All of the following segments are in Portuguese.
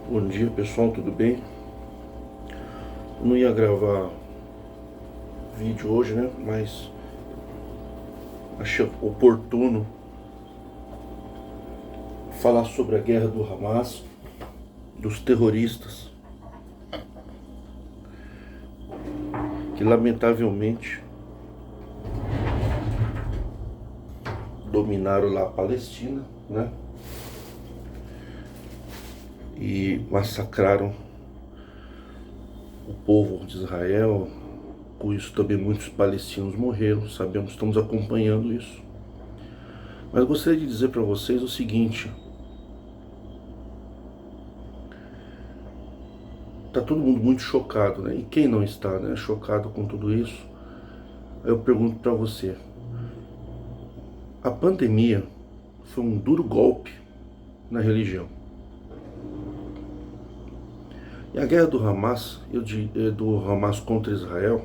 Bom dia pessoal, tudo bem? Eu não ia gravar vídeo hoje, né? Mas achei oportuno falar sobre a guerra do Hamas, dos terroristas, que lamentavelmente dominaram lá a Palestina, né? E massacraram o povo de Israel. Com isso também muitos palestinos morreram, sabemos, estamos acompanhando isso. Mas eu gostaria de dizer para vocês o seguinte: tá todo mundo muito chocado, né? E quem não está, né, chocado com tudo isso? Eu pergunto para você: a pandemia foi um duro golpe na religião. E a guerra do Hamas contra Israel,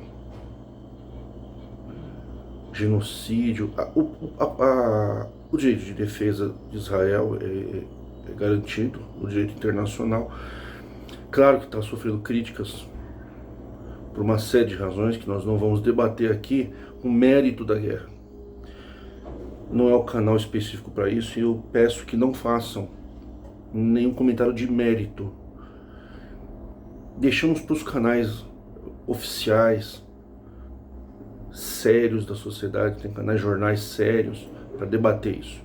genocídio, o direito de defesa de Israel é garantido no direito internacional. Claro que está sofrendo críticas por uma série de razões que nós não vamos debater aqui o mérito da guerra. Não é o canal específico para isso e eu peço que não façam nenhum comentário de mérito. Deixamos para os canais oficiais, sérios da sociedade, tem canais, jornais sérios para debater isso,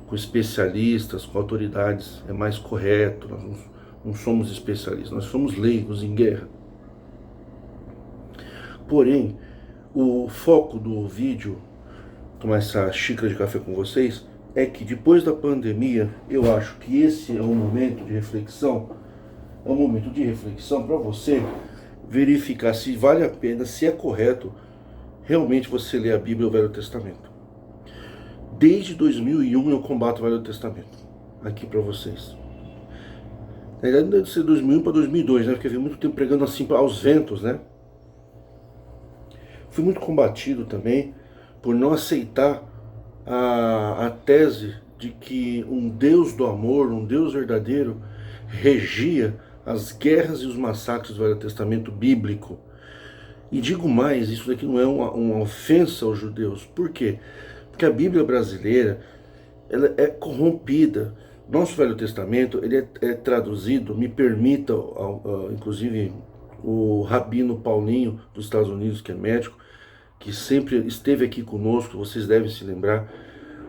com especialistas, com autoridades, é mais correto. Nós não somos especialistas, nós somos leigos em guerra. Porém, o foco do vídeo, tomar essa xícara de café com vocês, é que depois da pandemia, eu acho que esse é um momento de reflexão, para você verificar se vale a pena, se é correto realmente você ler a Bíblia e o Velho Testamento. Desde 2001 eu combato o Velho Testamento, aqui para vocês. Na verdade deve ser 2001 para 2002, né? Porque eu vi muito tempo pregando assim aos ventos, né? Fui muito combatido também por não aceitar a tese de que um Deus do amor, um Deus verdadeiro, regia as guerras e os massacres do Velho Testamento bíblico. E digo mais, isso daqui não é uma ofensa aos judeus. Por quê? Porque a Bíblia brasileira ela é corrompida. Nosso Velho Testamento ele é traduzido, me permita, inclusive o Rabino Paulinho dos Estados Unidos, que é médico, que sempre esteve aqui conosco, vocês devem se lembrar,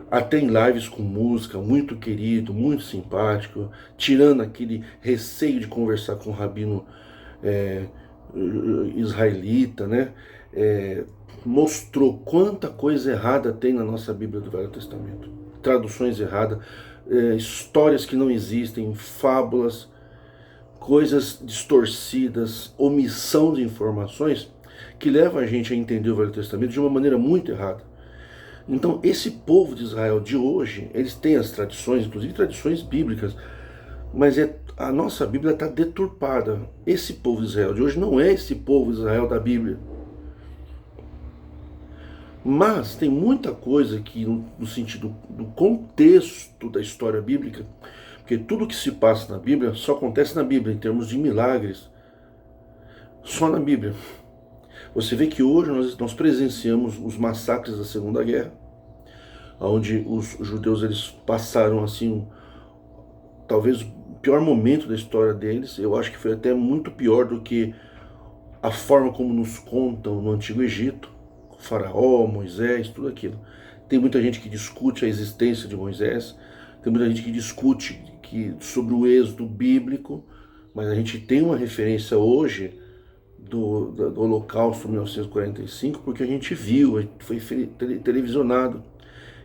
até em lives com música, muito querido, muito simpático, tirando aquele receio de conversar com o Rabino israelita, né? Mostrou quanta coisa errada tem na nossa Bíblia do Velho Testamento. Traduções erradas, histórias que não existem, fábulas, coisas distorcidas, omissão de informações que leva a gente a entender o Velho Testamento de uma maneira muito errada. Então, esse povo de Israel de hoje, eles têm as tradições, inclusive tradições bíblicas, mas a nossa Bíblia está deturpada. Esse povo de Israel de hoje não é esse povo de Israel da Bíblia. Mas tem muita coisa que, no sentido do contexto da história bíblica, porque tudo que se passa na Bíblia só acontece na Bíblia, em termos de milagres, só na Bíblia. Você vê que hoje nós presenciamos os massacres da Segunda Guerra, onde os judeus eles passaram assim, talvez o pior momento da história deles. Eu acho que foi até muito pior do que a forma como nos contam no Antigo Egito, Faraó, Moisés, tudo aquilo. Tem muita gente que discute a existência de Moisés, tem muita gente que discute sobre o êxodo bíblico, mas a gente tem uma referência hoje do Holocausto 1945, porque a gente viu, foi televisionado.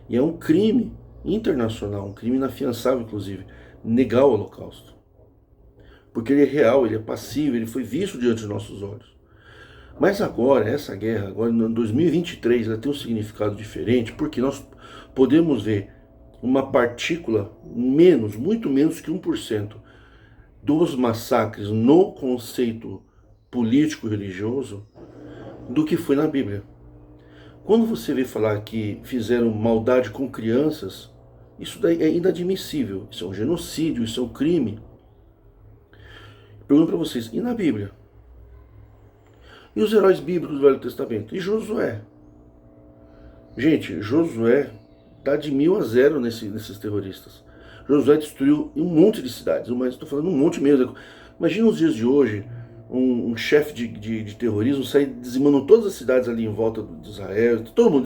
E é um crime internacional, um crime inafiançável, inclusive, negar o Holocausto. Porque ele é real, ele é passível, ele foi visto diante dos nossos olhos. Mas agora, essa guerra, agora em 2023, ela tem um significado diferente, porque nós podemos ver uma partícula menos, muito menos que 1% dos massacres no conceito político-religioso do que foi na Bíblia. Quando você vê falar que fizeram maldade com crianças, isso daí é inadmissível, isso é um genocídio, isso é um crime. pergunto para vocês, e na Bíblia? E os heróis bíblicos do Velho Testamento? E Josué? Gente, Josué dá de 1000 a 0 nesses terroristas. Josué destruiu um monte de cidades, mas estou falando um monte mesmo. Imagina os dias de hoje, um chefe de terrorismo sair dizimando todas as cidades ali em volta de Israel, todo mundo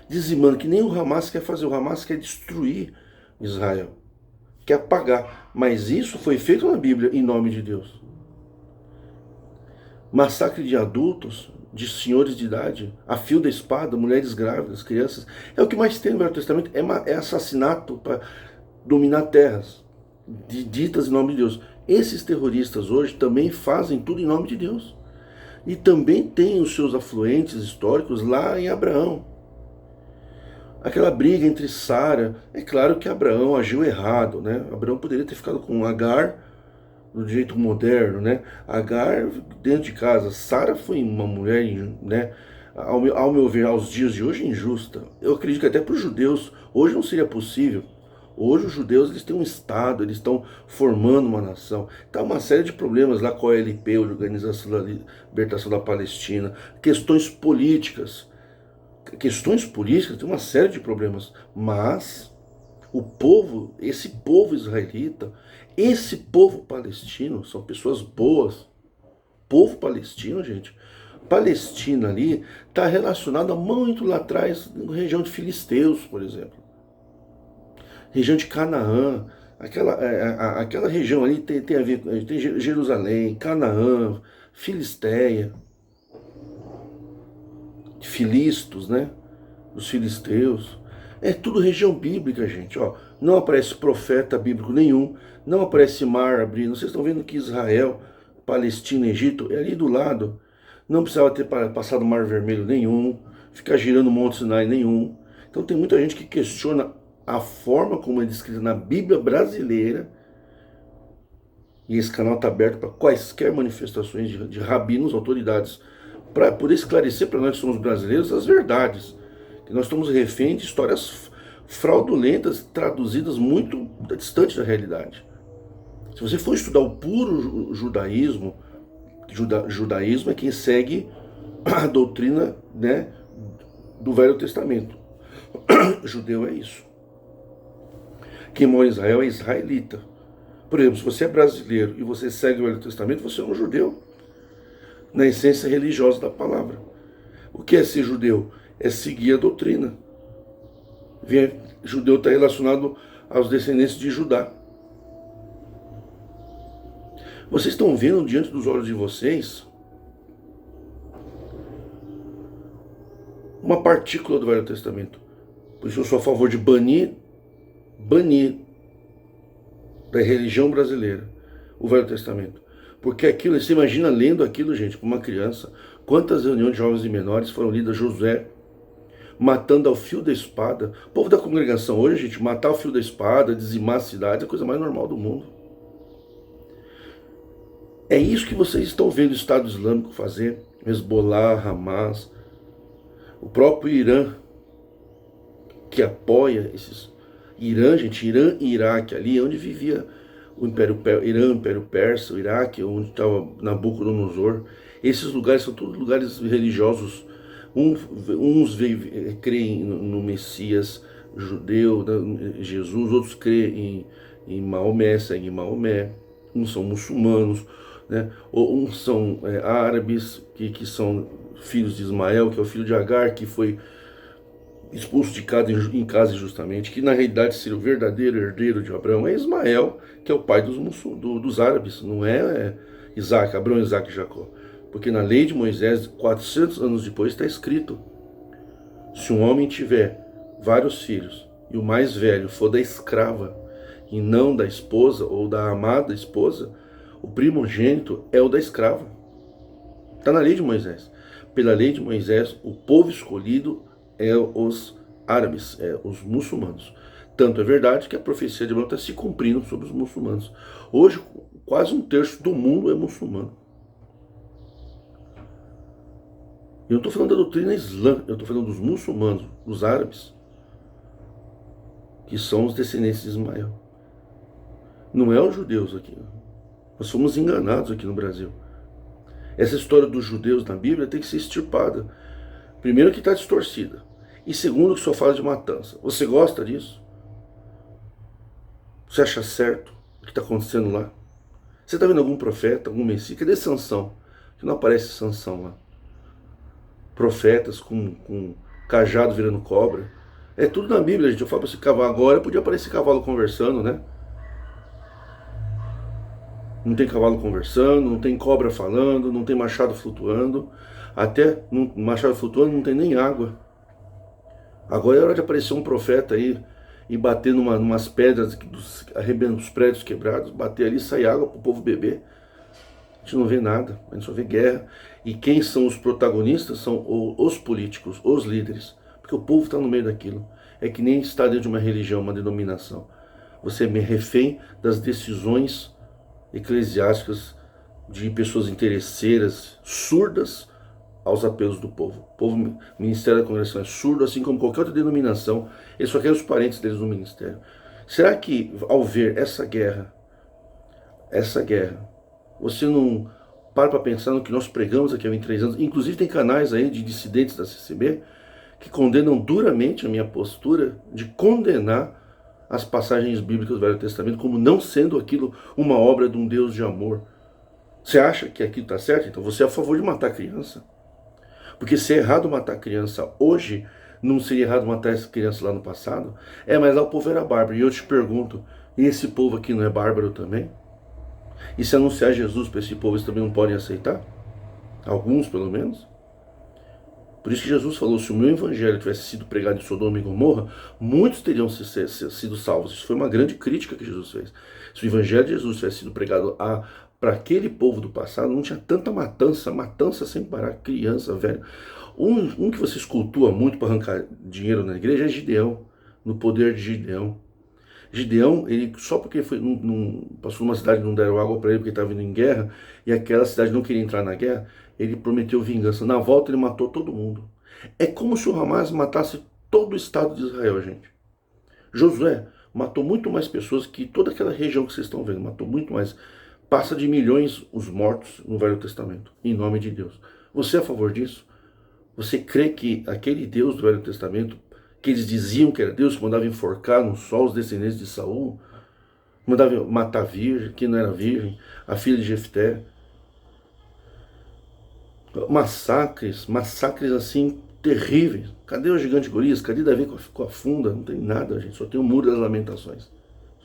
dizimando, que nem o Hamas quer fazer. O Hamas quer destruir Israel, quer apagar. Mas isso foi feito na Bíblia, em nome de Deus. Massacre de adultos, de senhores de idade, a fio da espada, mulheres grávidas, crianças. É o que mais tem no Velho Testamento, é assassinato para dominar terras, ditas em nome de Deus. Esses terroristas hoje também fazem tudo em nome de Deus. E também tem os seus afluentes históricos lá em Abraão. Aquela briga entre Sara, é claro que Abraão agiu errado, né? Abraão poderia ter ficado com Agar, do jeito moderno, né? Agar dentro de casa. Sara foi uma mulher, né? Ao meu ver, aos dias de hoje, injusta. Eu acredito que até para os judeus hoje não seria possível. Hoje os judeus eles têm um estado, eles estão formando uma nação. Está uma série de problemas lá com a OLP, a Organização da Libertação da Palestina, questões políticas. Questões políticas tem uma série de problemas, mas o povo, esse povo israelita, esse povo palestino, são pessoas boas. Povo palestino, gente, Palestina ali está relacionada muito lá atrás, na região de Filisteus, por exemplo. Região de Canaã, aquela região ali tem a ver, tem Jerusalém, Canaã, Filisteia, Filistos, né? Os filisteus. É tudo região bíblica, gente. Ó, não aparece profeta bíblico nenhum, não aparece mar abrindo. Vocês estão vendo que Israel, Palestina, Egito é ali do lado. Não precisava ter passado o Mar Vermelho nenhum, ficar girando o Monte Sinai nenhum. Então tem muita gente que questiona a forma como é descrita na Bíblia brasileira. E esse canal está aberto para quaisquer manifestações de rabinos, autoridades, para poder esclarecer para nós que somos brasileiros as verdades. Que nós estamos refém de histórias fraudulentas, traduzidas muito distante da realidade. Se você for estudar o puro judaísmo, judaísmo é quem segue a doutrina, né, do Velho Testamento. Judeu é isso. Quem mora em Israel é israelita. Por exemplo, se você é brasileiro e você segue o Velho Testamento, você é um judeu, na essência religiosa da palavra. O que é ser judeu? É seguir a doutrina. Judeu está relacionado aos descendentes de Judá. Vocês estão vendo diante dos olhos de vocês uma partícula do Velho Testamento. Por isso eu sou a favor de banir da religião brasileira o Velho Testamento. Porque aquilo, você imagina lendo aquilo, gente, para uma criança. Quantas reuniões de jovens e menores foram lidas Josué matando ao fio da espada? O povo da congregação hoje, gente, matar ao fio da espada, dizimar a cidade, é a coisa mais normal do mundo. É isso que vocês estão vendo o Estado Islâmico fazer, Hezbollah, Hamas, o próprio Irã, que apoia esses... Irã, gente, Irã e Iraque, ali onde vivia o Irã, o Império Persa, o Iraque, onde estava Nabucodonosor. Esses lugares são todos lugares religiosos. Uns creem no Messias judeu, Jesus, outros creem em Maomé, seguem Maomé. Uns são muçulmanos, né? Ou uns são árabes, que são filhos de Ismael, que é o filho de Agar, que foi expulso de casa em casa injustamente, que na realidade seria o verdadeiro herdeiro de Abraão, é Ismael, que é o pai dos árabes, não é Isaac, Abraão, Isaac e Jacó. Porque na lei de Moisés, 400 anos depois, está escrito: se um homem tiver vários filhos, e o mais velho for da escrava, e não da esposa ou da amada esposa, o primogênito é o da escrava. Está na lei de Moisés. Pela lei de Moisés, o povo escolhido é os árabes, os muçulmanos. Tanto é verdade que a profecia de Abraão está se cumprindo sobre os muçulmanos. Hoje, quase 1/3 do mundo é muçulmano. Eu não estou falando da doutrina islã, eu estou falando dos muçulmanos, dos árabes, que são os descendentes de Ismael. Não é os judeus aqui. Nós fomos enganados aqui no Brasil. Essa história dos judeus na Bíblia tem que ser extirpada. Primeiro que está distorcida. E segundo que só fala de matança. Você gosta disso? Você acha certo o que está acontecendo lá? Você está vendo algum profeta, algum messias? Cadê Sansão? Que não aparece Sansão lá. Profetas com cajado virando cobra. É tudo na Bíblia, gente. Eu falo para esse cavalo. Agora podia aparecer cavalo conversando, né? Não tem cavalo conversando, não tem cobra falando, não tem machado flutuando. Até no machado flutuando não tem nem água. Agora é hora de aparecer um profeta aí e bater numas pedras, arrebentando os prédios quebrados, bater ali e sair água para o povo beber. A gente não vê nada, a gente só vê guerra. E quem são os protagonistas são os políticos, os líderes. Porque o povo está no meio daquilo. É que nem estar dentro de uma religião, uma denominação. Você é refém das decisões eclesiásticas de pessoas interesseiras, surdas aos apelos do povo. O povo, o Ministério da Congregação é surdo, assim como qualquer outra denominação. Eles só querem os parentes deles no ministério. Será que ao ver essa guerra, você não para pensar no que nós pregamos aqui há 23 anos? Inclusive tem canais aí de dissidentes da CCB que condenam duramente a minha postura de condenar as passagens bíblicas do Velho Testamento como não sendo aquilo uma obra de um Deus de amor. Você acha que aquilo está certo? Então você é a favor de matar criança. Porque se é errado matar criança hoje, não seria errado matar essa criança lá no passado? Mas lá o povo era bárbaro. E eu te pergunto, e esse povo aqui não é bárbaro também? E se anunciar Jesus para esse povo, eles também não podem aceitar? Alguns, pelo menos. Por isso que Jesus falou, se o meu evangelho tivesse sido pregado em Sodoma e Gomorra, muitos teriam sido salvos. Isso foi uma grande crítica que Jesus fez. Se o evangelho de Jesus tivesse sido pregado para aquele povo do passado, não tinha tanta matança sem parar, criança, velho. Um que você cultua muito para arrancar dinheiro na igreja é Gideão, no poder de Gideão. Gideão, ele só porque passou numa cidade e não deram água para ele porque estava vindo em guerra, e aquela cidade não queria entrar na guerra, ele prometeu vingança. Na volta ele matou todo mundo. É como se o Hamas matasse todo o Estado de Israel, gente. Josué matou muito mais pessoas que toda aquela região que vocês estão vendo, matou muito mais. Passa de milhões os mortos no Velho Testamento, em nome de Deus. Você é a favor disso? Você crê que aquele Deus do Velho Testamento, que eles diziam que era Deus, que mandava enforcar no sol os descendentes de Saul, mandava matar a virgem, que não era virgem, a filha de Jefté, massacres assim terríveis. Cadê o gigante Golias? Cadê Davi com a funda? Não tem nada, gente, só tem o muro das lamentações.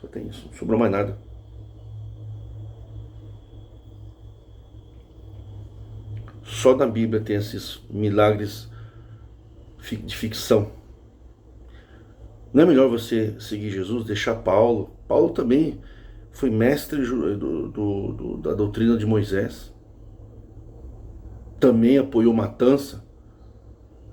Só tem isso, não sobrou mais nada. Só na Bíblia tem esses milagres de ficção. Não é melhor você seguir Jesus, deixar Paulo? Paulo também foi mestre da doutrina de Moisés. Também apoiou matança.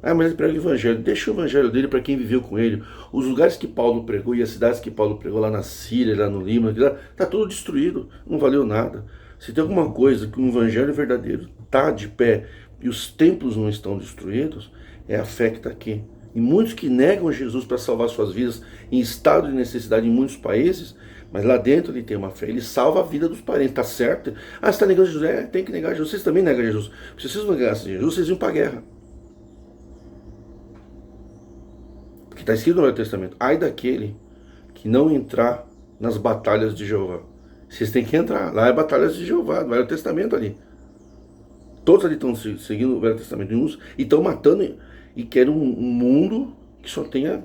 Mas ele prega o evangelho. Deixa o evangelho dele para quem viveu com ele. Os lugares que Paulo pregou e as cidades que Paulo pregou lá na Síria, lá no Líbano, está tudo destruído. Não valeu nada. Se tem alguma coisa que um evangelho verdadeiro está de pé e os templos não estão destruídos, é a fé que está aqui. E muitos que negam Jesus para salvar suas vidas em estado de necessidade em muitos países, mas lá dentro ele tem uma fé, ele salva a vida dos parentes, tá certo? Você está negando Jesus? Tem que negar Jesus. Vocês também negam Jesus. Se vocês não negassem Jesus, vocês iam para a guerra. Porque está escrito no Velho Testamento, ai daquele que não entrar nas batalhas de Jeová. Vocês têm que entrar, lá é batalhas de Jeová, no Velho Testamento ali. Todos ali estão seguindo o Velho Testamento e estão matando e querem um mundo que só tenha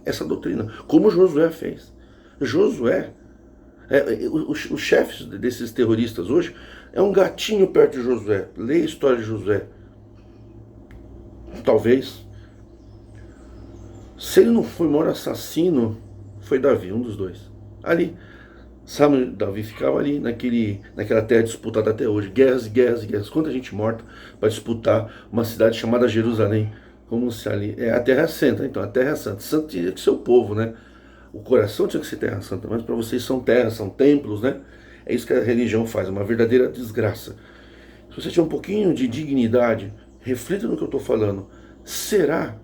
essa doutrina, como Josué fez. Josué, os chefes desses terroristas hoje, é um gatinho perto de Josué. Leia a história de Josué. Talvez. Se ele não foi o maior assassino, foi Davi, um dos dois. Ali, sabe, Davi ficava ali naquela terra disputada até hoje. Guerras e guerras e guerras. Quanta gente morta para disputar uma cidade chamada Jerusalém. Como se ali. A Terra Santa, então, a Terra Santa. Santo tinha que ser o povo, né? O coração tinha que ser Terra Santa, mas para vocês são terras, são templos, né? É isso que a religião faz, uma verdadeira desgraça. Se você tiver um pouquinho de dignidade, reflita no que eu estou falando. Será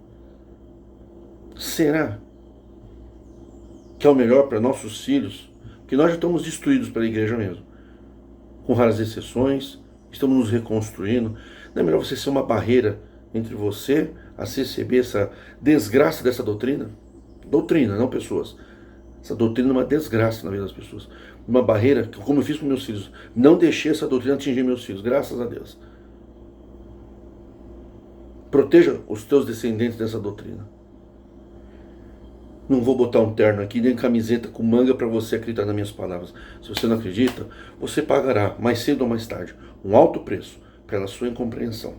que é o melhor para nossos filhos? Porque nós já estamos destruídos pela igreja mesmo. com raras exceções, estamos nos reconstruindo. Não é melhor você ser uma barreira entre você a receber essa desgraça dessa doutrina? Doutrina, não pessoas. Essa doutrina é uma desgraça na vida das pessoas. Uma barreira, como eu fiz com meus filhos. Não deixei essa doutrina atingir meus filhos, graças a Deus. Proteja os teus descendentes dessa doutrina. Não vou botar um terno aqui, nem camiseta com manga para você acreditar nas minhas palavras. Se você não acredita, você pagará, mais cedo ou mais tarde, um alto preço pela sua incompreensão.